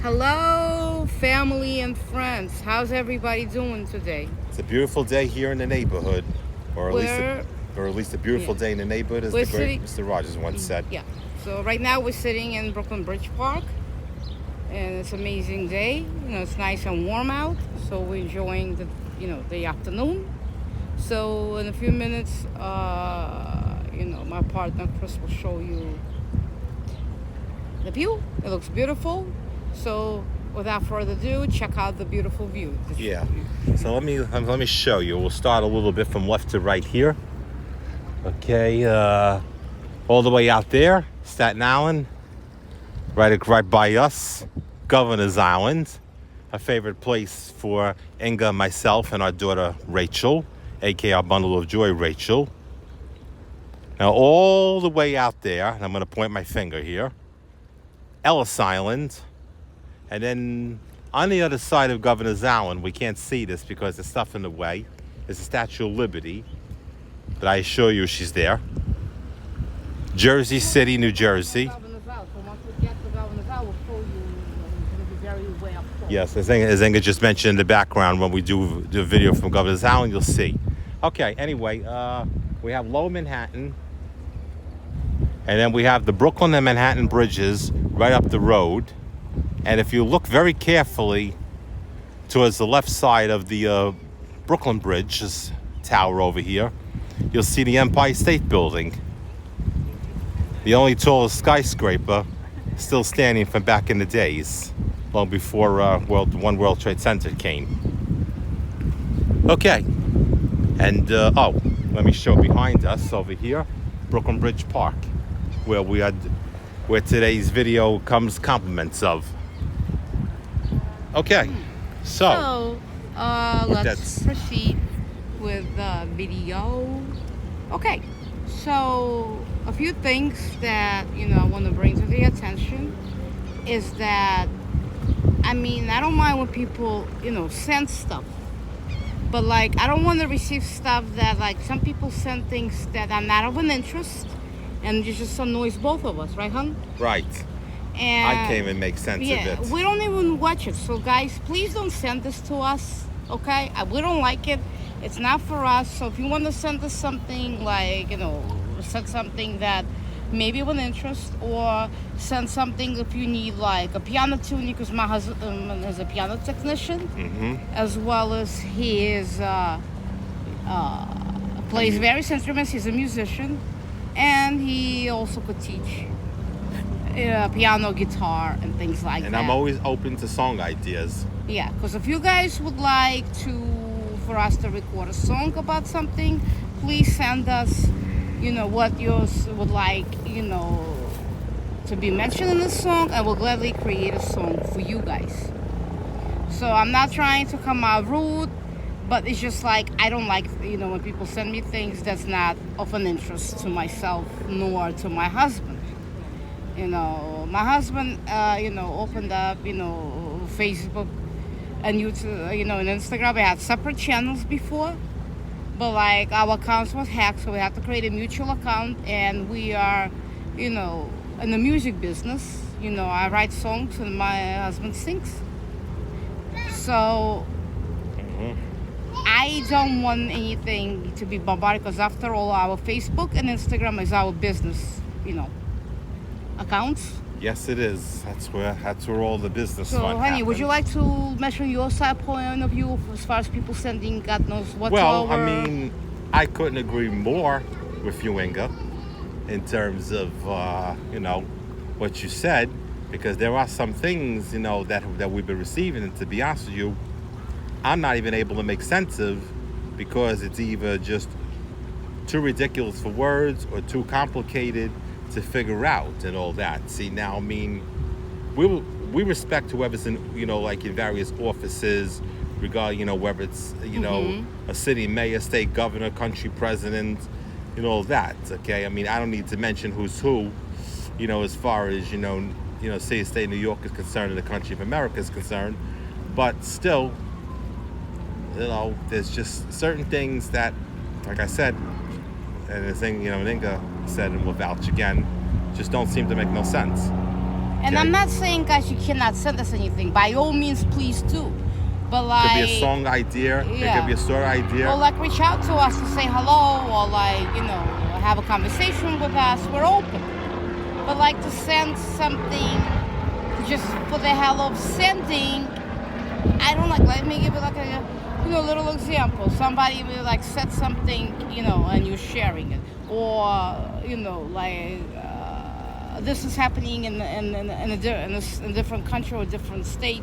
Hello, family and friends. How's everybody doing today? It's a beautiful day here in the neighborhood, or at least, We're or at least a beautiful yeah, day in the neighborhood, as we're the great sitting. Mr. Rogers once said. Yeah. So right now we're sitting in Brooklyn Bridge Park, and it's an amazing day. It's nice and warm out, so we're enjoying the afternoon. So in a few minutes, my partner Chris will show you the view. It looks beautiful. So without further ado, check out the beautiful view. Yeah. So let me show you. We'll start a little bit from left to right here. Okay. All the way out there, Staten Island, right by us, Governor's Island, a favorite place for Inga, myself, and our daughter Rachel, aka our bundle of joy, Rachel. Now all the way out there, and I'm going to point my finger here, Ellis Island. And then on the other side of Governor's Island, we can't see this because there's stuff in the way. There's the Statue of Liberty, but I assure you she's there. Jersey City, New Jersey. Yes, as Inga just mentioned in the background, when we do the video from Governor's Island, you'll see. Okay, anyway, we have Lower Manhattan. And then we have the Brooklyn and Manhattan bridges right up the road. And if you look very carefully towards the left side of the Brooklyn Bridge, this tower over here, you'll see the Empire State Building. The only tallest skyscraper still standing from back in the days, long before One World Trade Center came. Okay. And, let me show behind us over here, Brooklyn Bridge Park, where today's video comes compliments of. Okay, so let's proceed with the video. Okay, so a few things that I want to bring to the attention is that I don't mind when people send stuff, but I don't want to receive stuff that some people send things that are not of an interest, and it just annoys both of us, right, hon? Right. And I can't even make sense of it. We don't even watch it. So guys, please don't send this to us, okay? We don't like it. It's not for us. So if you want to send us something send something that maybe of an interest, or send something if you need a piano tuning, because my husband is a piano technician, as well as he is plays various instruments. He's a musician, and he also could teach piano, guitar, and things like that. And I'm always open to song ideas. Yeah, because if you guys would like for us to record a song about something, please send us, what you would like, to be mentioned in the song, and we'll gladly create a song for you guys. So I'm not trying to come out rude, but it's just I don't like, when people send me things that's not of an interest to myself nor to my husband. My husband, opened up, Facebook and YouTube, and Instagram. We had separate channels before, but our accounts was hacked, so we had to create a mutual account, and we are, in the music business. I write songs and my husband sings. So I don't want anything to be bombarded, because after all, our Facebook and Instagram is our business, accounts. Yes, it is. That's where all the business so, fun honey, happens. would you like to mention your side point of view as far as people sending God knows what? Well, I couldn't agree more with you, Inga, in terms of what you said, because there are some things that we've been receiving, and to be honest with you, I'm not even able to make sense of, because it's either just too ridiculous for words or too complicated to figure out and all that. See, now, we respect whoever's in, in various offices, regarding, whether it's, a city mayor, state governor, country president, all that, okay? I don't need to mention who's who, as far as, city, state, New York is concerned, and the country of America is concerned, but still, there's just certain things that, like I said, and the thing, Inga said, and will vouch again, just don't seem to make no sense. And I'm not saying, guys, you cannot send us anything. By all means, please do. But like, Could be a song idea. It yeah. could be a story idea. Or like reach out to us to say hello, or like, have a conversation with us. We're open. But like to send something just for the hell of sending, I don't like. Let me give you like a little example. Somebody will like said something, and you're sharing it, or this is happening in a different country or a different state.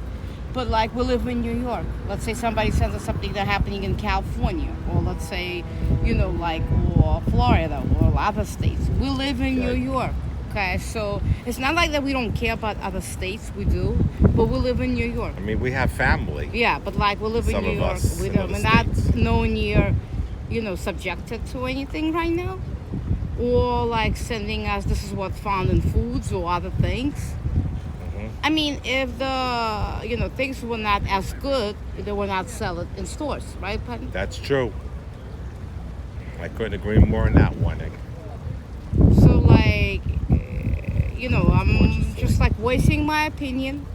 But like we live in New York. Let's say somebody sends us something that's happening in California, or let's say, or Florida or other states. We live in New York. Okay, so it's not like that we don't care about other states. We do, but we live in New York. I mean, we have family. Yeah, but like we live in New York. We're not no near, subjected to anything right now, or like sending us this is what's found in foods or other things. I mean, if the things were not as good, they would not sell it in stores, right, Patty? That's true. I couldn't agree more on that one. So like, I'm just like voicing my opinion,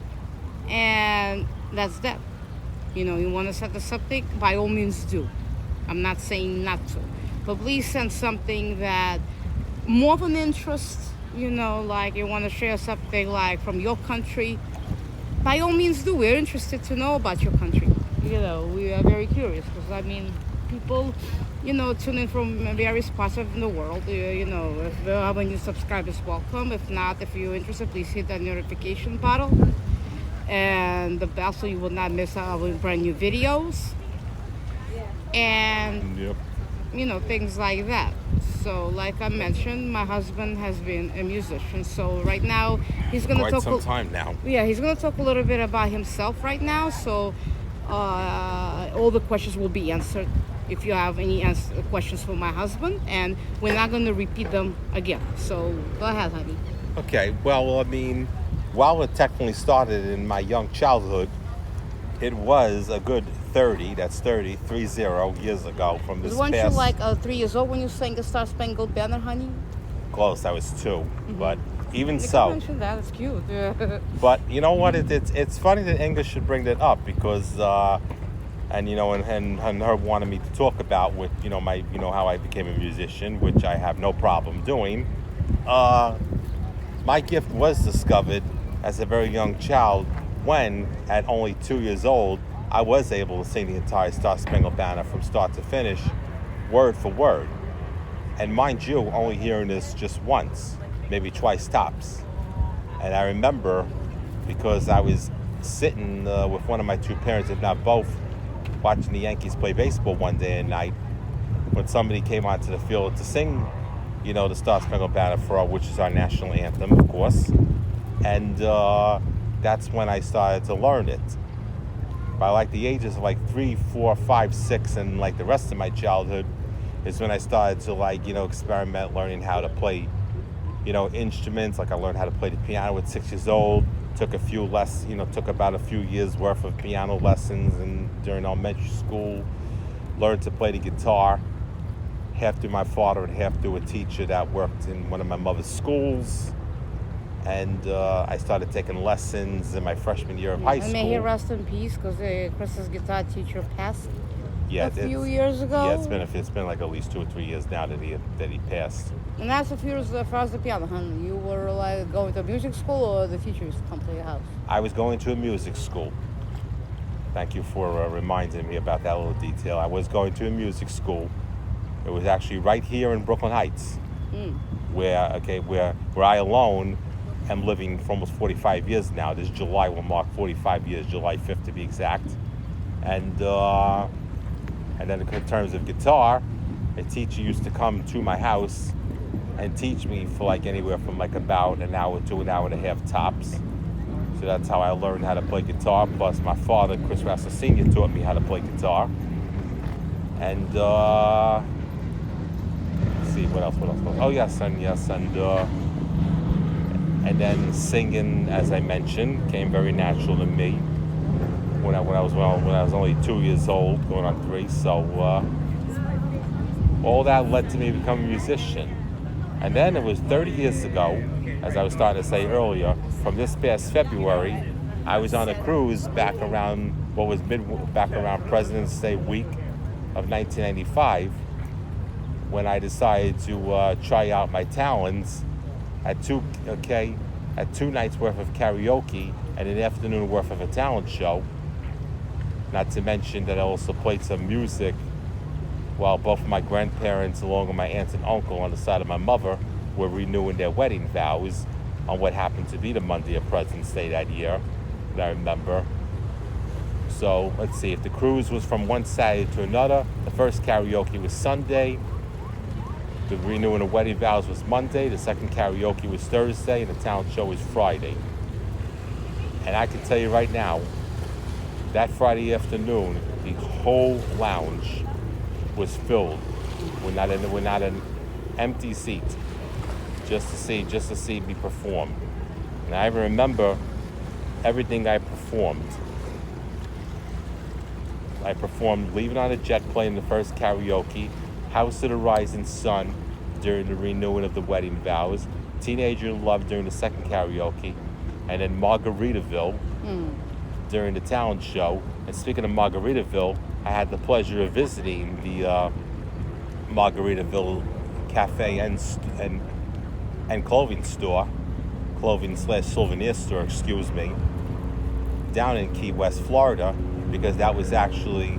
and that's that. You want to send us something, by all means do. I'm not saying not to, but please send something that more of an interest. Like you want to share something like from your country, by all means do. We're interested to know about your country. We are very curious because people, tune in from various parts of the world. If we have new subscribers, welcome. If not, if you're interested, please hit that notification button and the bell so you will not miss out on brand new videos. And Yep. Things like that. So, like I mentioned, my husband has been a musician. So right now, he's gonna talk. Some time now. Yeah, he's gonna talk a little bit about himself right now. So, all the questions will be answered if you have any questions for my husband, and we're not gonna repeat them again. So go ahead, honey. Okay. Well, I mean, while it technically started in my young childhood, it was a good 30 years ago from this Weren't past. you like 3 years old when you sang the Star Spangled Banner, honey? Close, I was 2. Mm-hmm. But even You can so. mention that. It's cute. But you know what? It's funny that Inga should bring that up because, and her wanted me to talk about with my how I became a musician, which I have no problem doing. My gift was discovered as a very young child when, at only 2 years old, I was able to sing the entire Star Spangled Banner from start to finish, word for word. And mind you, only hearing this just once, maybe twice tops. And I remember because I was sitting with one of my two parents, if not both, watching the Yankees play baseball one day at night when somebody came onto the field to sing, the Star Spangled Banner for our, which is our national anthem, of course. And that's when I started to learn it. By like the ages of like 3, 4, 5, 6, and like the rest of my childhood is when I started to experiment learning how to play, instruments. Like I learned how to play the piano at 6 years old. Took about a few years worth of piano lessons and during elementary school. Learned to play the guitar, half through my father and half through a teacher that worked in one of my mother's schools. And I started taking lessons in my freshman year of high school. And may he rest in peace, because Chris's guitar teacher passed a few years ago. Yeah, it's been like at least 2 or 3 years now that he passed. And that's a few years as far as the piano, huh? You were like going to music school, or the teacher used to come to your house? I was going to a music school. Thank you for reminding me about that little detail. I was going to a music school. It was actually right here in Brooklyn Heights, where I alone am living for almost 45 years now. This July will mark 45 years, July 5th to be exact. And then in terms of guitar, a teacher used to come to my house and teach me for like anywhere from like about an hour to an hour and a half tops. So that's how I learned how to play guitar. Plus my father, Chris Rassler Sr., taught me how to play guitar. And let's see, what else? Oh yes, and then singing, as I mentioned, came very natural to me when I was only 2 years old, going on 3. So all that led to me becoming a musician. And then it was 30 years ago, as I was starting to say earlier, from this past February, I was on a cruise back around back around President's Day week of 1995, when I decided to try out my talents at two nights worth of karaoke and an afternoon worth of a talent show. Not to mention that I also played some music while both of my grandparents, along with my aunt and uncle on the side of my mother, were renewing their wedding vows on what happened to be the Monday of President's Day that year, that I remember. So let's see, if the cruise was from one Saturday to another, the first karaoke was Sunday, the renewing of wedding vows was Monday, the second karaoke was Thursday, and the talent show was Friday. And I can tell you right now, that Friday afternoon, the whole lounge was filled with not an empty seat, just to see me perform. And I remember everything I performed. I performed Leaving on a Jet Plane, the first karaoke, House of the Rising Sun during the renewing of the wedding vows, Teenager in Love during the second karaoke, and then Margaritaville during the talent show. And speaking of Margaritaville, I had the pleasure of visiting the Margaritaville cafe and clothing store, clothing/souvenir store, excuse me, down in Key West, Florida, because that was actually,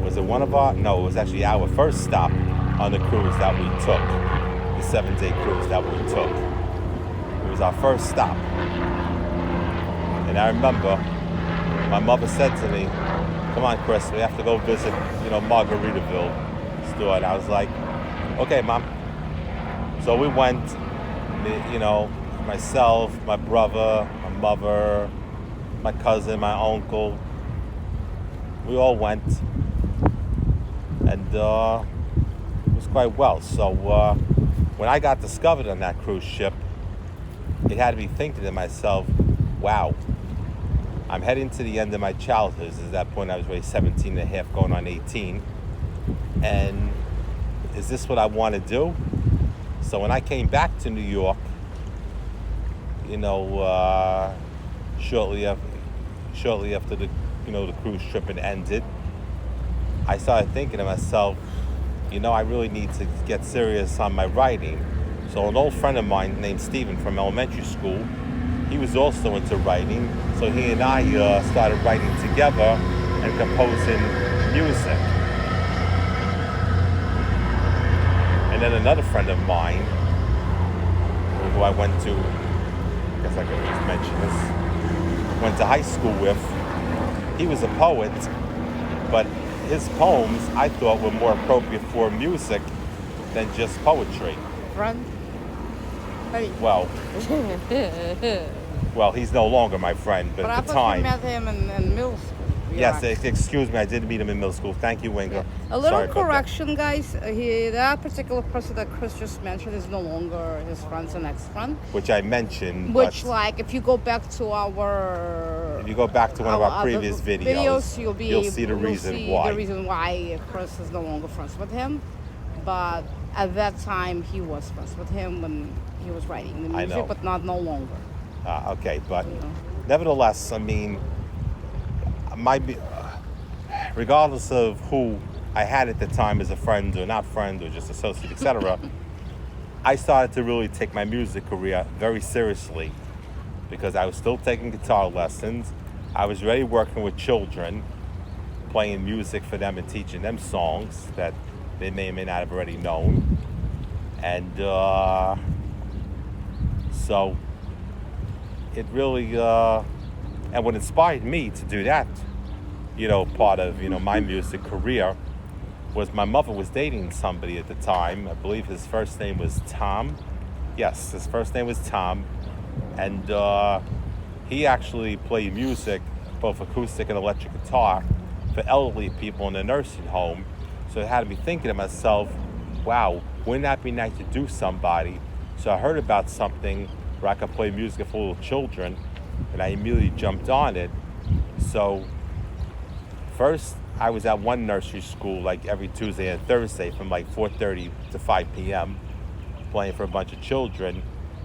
it was actually our first stop on the cruise that we took, the 7-day cruise that we took. It was our first stop. And I remember my mother said to me, "Come on, Chris, we have to go visit, Margaritaville store." And I was like, "Okay, Mom." So we went, myself, my brother, my mother, my cousin, my uncle. We all went, and it was quite well. So when I got discovered on that cruise ship, it had me thinking to myself, wow, I'm heading to the end of my childhood. At that point, I was really 17 and a half, going on 18. And is this what I want to do? So when I came back to New York, shortly after the cruise trip had ended, I started thinking to myself, I really need to get serious on my writing. So an old friend of mine named Steven from elementary school, he was also into writing. So he and I started writing together and composing music. And then another friend of mine, who I went to, I guess I could just mention this, went to high school with, he was a poet, but his poems I thought were more appropriate for music than just poetry. Friend? Hey. Well, he's no longer my friend, but at the time. But I thought you met him in middle school. Yes, excuse me, I did meet him in middle school. Thank you, Winger. A little correction, guys. That particular person that Chris just mentioned is no longer his friend's an ex-friend. Which I mentioned. Which, if you go back to one of our previous videos, you'll see the reason why. The reason why Chris is no longer friends with him. But at that time, he was friends with him when he was writing the music, but not no longer. Okay, but nevertheless, I mean, regardless of who I had at the time as a friend or not friend or just associate, etc., I started to really take my music career very seriously because I was still taking guitar lessons. I was already working with children, playing music for them and teaching them songs that they may or may not have already known. And so it really, and what inspired me to do that, part of, my music career, was my mother was dating somebody at the time. I believe his first name was Tom. Yes, his first name was Tom. And he actually played music, both acoustic and electric guitar, for elderly people in a nursing home. So it had me thinking to myself, wow, wouldn't that be nice to do somebody? So I heard about something where I could play music for little children, and I immediately jumped on it. So first, I was at one nursery school every Tuesday and Thursday from 4:30 to 5 p.m. playing for a bunch of children.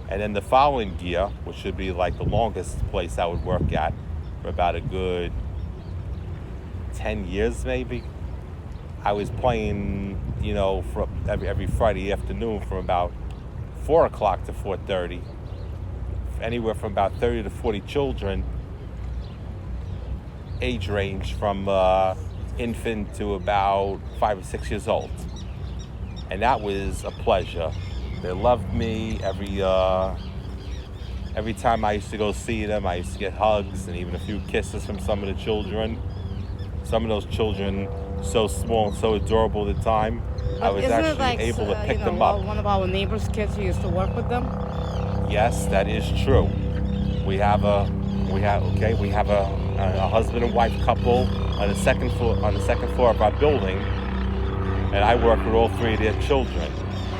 And then the following year, which should be like the longest place I would work at for about a good 10 years maybe, I was playing, for every Friday afternoon from about 4 o'clock to 4:30, anywhere from about 30 to 40 children, age range from infant to about 5 or 6 years old. And that was a pleasure. They loved me. Every time I used to go see them, I used to get hugs and even a few kisses from some of the children. Some of those children, so small and so adorable at the time, I was actually able to pick them up. One of our neighbors' kids who used to work with them. Yes, that is true. We have a husband and wife couple on the second floor of our building, and I work with all three of their children.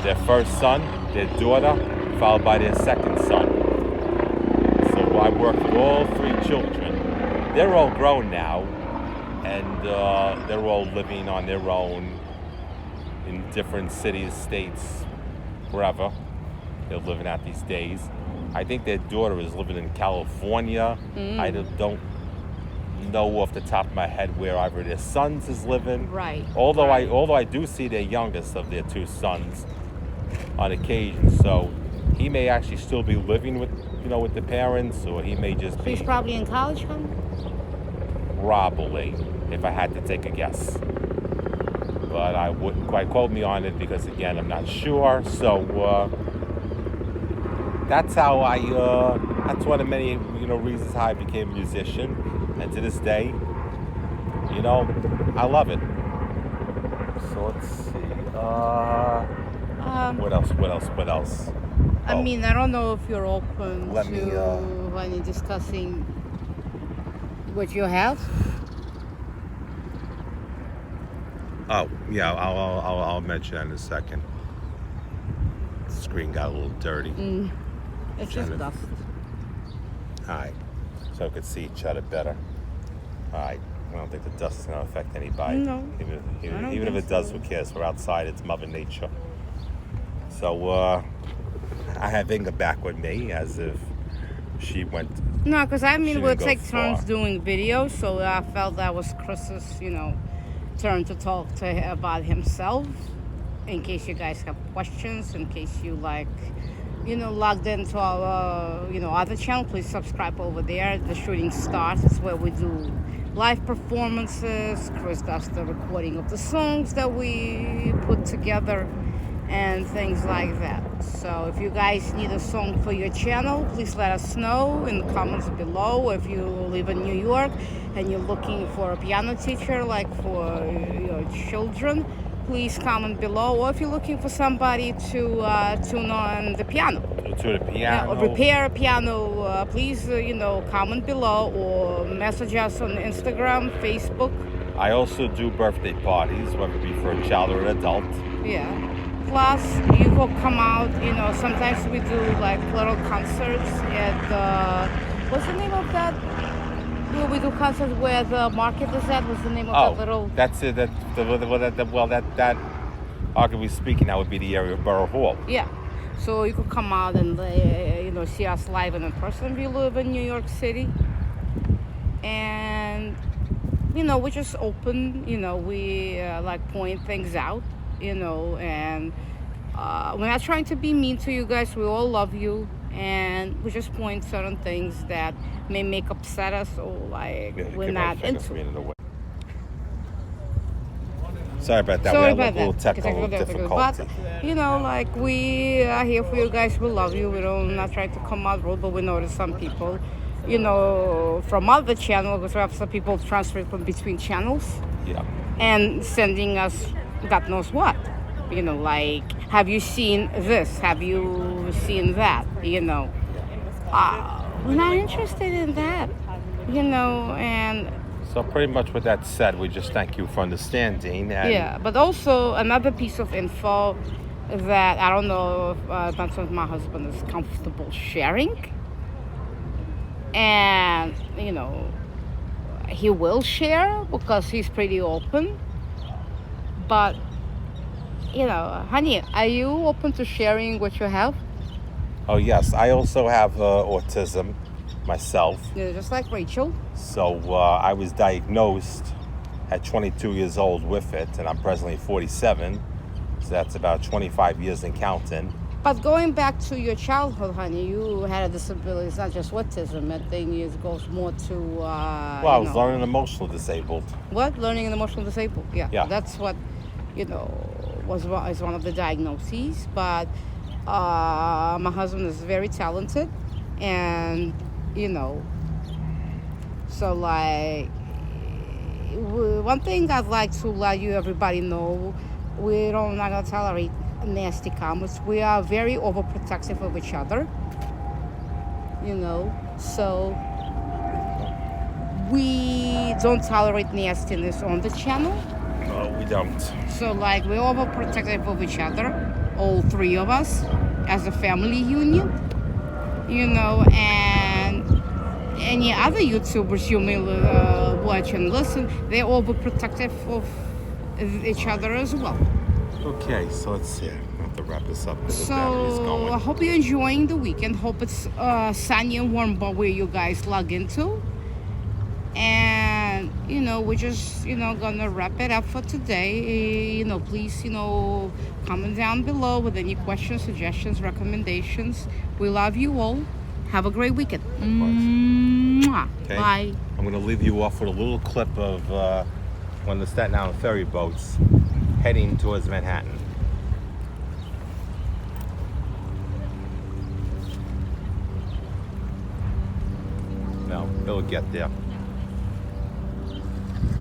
Their first son, their daughter, followed by their second son. So I work with all three children. They're all grown now, and they're all living on their own in different cities, states, wherever they're living at these days. I think their daughter is living in California. I don't know off the top of my head where either their sons is living. Right. Although I do see their youngest of their two sons on occasion, so he may actually still be living with the parents, or he may just be. He's probably in college, huh? Probably, if I had to take a guess. But I wouldn't quite quote me on it because, again, I'm not sure. So that's how that's one of many, reasons how I became a musician. And to this day, I love it. So let's see. What else? I mean, I don't know if you're open Let to me, any discussing what you have. Oh, yeah, I'll mention that in a second. The screen got a little dirty. It's just Kind of. dust. All right, so I could see each other better. All right, I don't think the dust is going to affect anybody. No, Even don't if think it does, so. who cares? We're outside, it's Mother Nature. So I have Inga back with me as if she went. No, because She we'll didn't go take turns far. doing videos, so I felt that was Chris's, turn to talk about himself. In case you guys have questions, in case you logged into our, other channel, please subscribe over there. The Shooting Stars is where we do live performances. Chris does the recording of the songs that we put together and things like that. So if you guys need a song for your channel, please let us know in the comments below. If you live in New York and you're looking for a piano teacher, like for your children, please comment below. Or if you're looking for somebody to tune on the piano, To the piano. or repair a piano, please, comment below or message us on Instagram, Facebook. I also do birthday parties, whether it be for a child or an adult. Yeah. Plus, you will come out, sometimes we do like little concerts at, what's the name of that? We do concerts where the market is at. What's the name of that little? That's it. That arguably speaking, that would be the area of Borough Hall. Yeah. So you could come out and, see us live and in person if you live in New York City. And, we're just open, we point things out, and we're not trying to be mean to you guys. We all love you. And we just point certain things that may upset us or we're not into. Sorry about that. Sorry we had about a little that. technical difficulty. But we are here for you guys. We love you. We don't not trying to come out rude, but we notice some people, from other channels, because we have some people transferring from between channels. Yeah. And sending us God knows what. Have you seen this? Have you seen that? We're not interested in that, and So pretty much with that said, we just thank you for understanding. And yeah, but also another piece of info that I don't know if my husband is comfortable sharing, and he will share because he's pretty open, but honey, are you open to sharing what you have? Oh yes, I also have autism myself. Just like Rachel. So I was diagnosed at 22 years old with it, and I'm presently 47. So that's about 25 years and counting. But going back to your childhood, honey, you had a disability. It's not just autism. I think it goes more to. Well, I was learning and emotional disabled. What? Learning and emotional disabled. Yeah. Yeah. That's what, is one of the diagnoses. But my husband is very talented, and so like one thing I'd like to let everybody know, we don't not gonna tolerate nasty comments. We are very overprotective of each other, so we don't tolerate nastiness on the channel. No, we don't. So like we're overprotective of each other, all three of us as a family unit, and any other YouTubers you may watch and listen, they're overprotective of each other as well. Okay, so let's see. I have to wrap this up. So I hope you're enjoying the weekend. Hope it's sunny and warm but where you guys log into. And we're just gonna wrap it up for today. Please comment down below with any questions, suggestions, recommendations. We love you all. Have a great weekend. Mwah. Okay. Bye. I'm gonna leave you off with a little clip of one of the Staten Island ferry boats heading towards Manhattan. No, it'll get there.